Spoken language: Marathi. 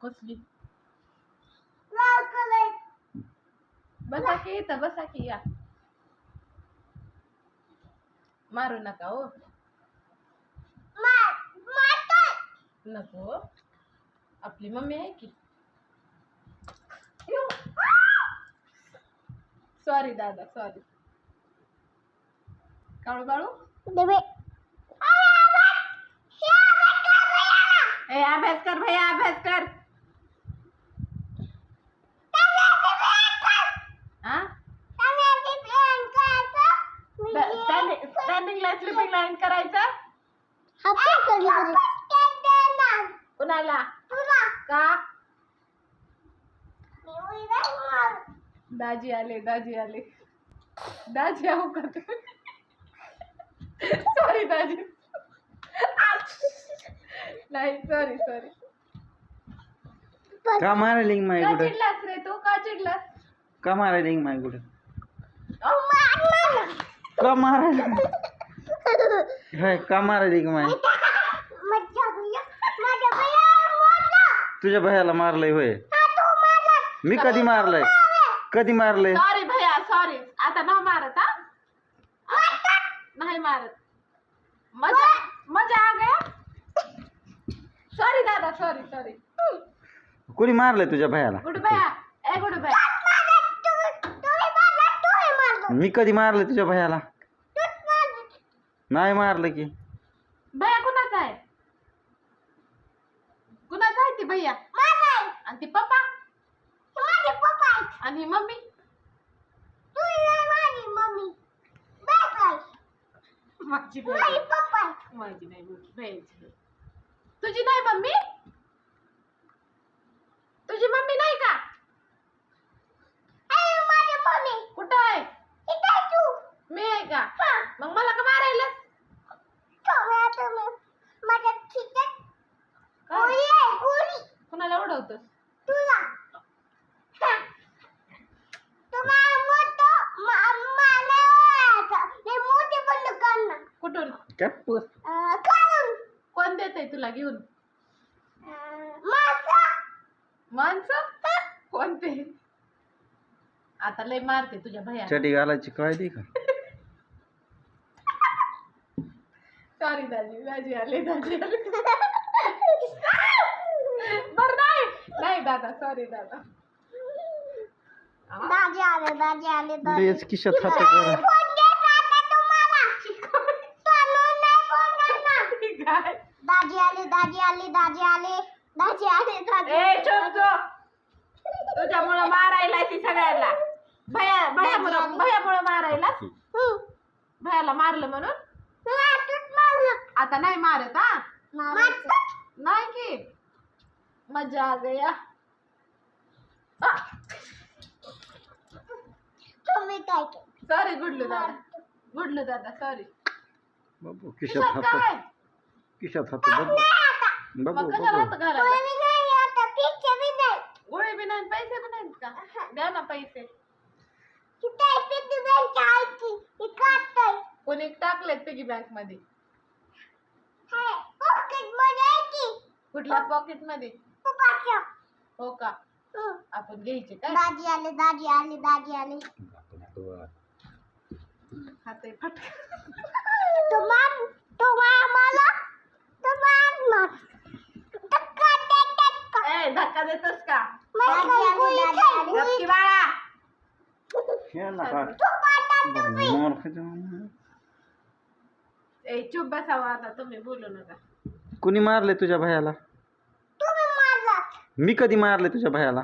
कसली? बसा की इथं, बसा की, या. मारू नका हो. नको, आपली मम्मी आहे की. सॉरी दादा, सॉरी. काळू बाळू, ए अभ्यास कर भैया, अभ्यास कर. स्टँडिंग लाईन, स्लिपिंग लाईन करायचं. कुणाला? का? दाजी आले, दाजी आले. दाजी आहो का तू? सॉरी दाजी. नाही, सॉरी सॉरी. का मारायली माय का कुठे? चिडलास रे तू? का चिडलास? का मारायली माय कुठे? का मारायली? हाय, का मारायली माय? तुझ्या भैयाला मारलंय होय? मी कधी मारलंय? कधी मारलंय? सॉरी भैया, सॉरी. आता ना मारत हा. नाही मारत. मजा मजा आ गया. सॉरी दादा, सॉरी सॉरी. कोणी मारलंय तुझ्या भैयाला? गुड भैया, ए गुड भैया. मी कधी मारलंय तुझ्या भैयाला? नाही मारलं की. भैया कुणाचा आहे? कुणाचा आहे ती भैया? आणि ती पप्पा? आणि मम्मी? माझी माझी नाही, भैयाची. तुझी नाही मम्मी? तुझी मम्मी नाही का? कुठं आहे? मी आहे का? मग मला का मारायला? कुणाला उडवतोस? कुठून? कोण देतय तुला घेऊन? माणसं? कोणते? आता लय मारते तुझ्या भैया. चटी घालायची काय दे का? सॉरी दाजी, दाजी आले, दाजी आले. बर नाही नाही दादा, सॉरी दादा. बेच किशात हात करा. ए चुप चुप. तुझ्यामुळं मारायला ती सगळ्यांना. भैयामुळं मारायला. भैयाला मारलं म्हणून आता नाही मारत हा. नाही की मजा आ गया. सॉरी गुडलू दादा, गुडलू दादा, सॉरी. बाबू खिशात किशात हात, काय? किशात हात बाबू. मग बाबू कशाला हात बाबू. घालायला? गोळी बी नाही, पैसे बी नाहीत का? द्या ना पैसे. कोणी टाकलेत पिगी बँक मध्ये? कुठल्या पॉकेट मध्ये? हो का? आपण घ्यायचे काय? खाते फटका. ए धक्का देतोस का? गप्पी बाळा. ह्याला का? मार खायचं. ए चुप बसावा आता, तुम्ही बोलू नका. कुणी मारले तुझ्या भैयाला? मी कधी मारले तुझ्या भैयाला?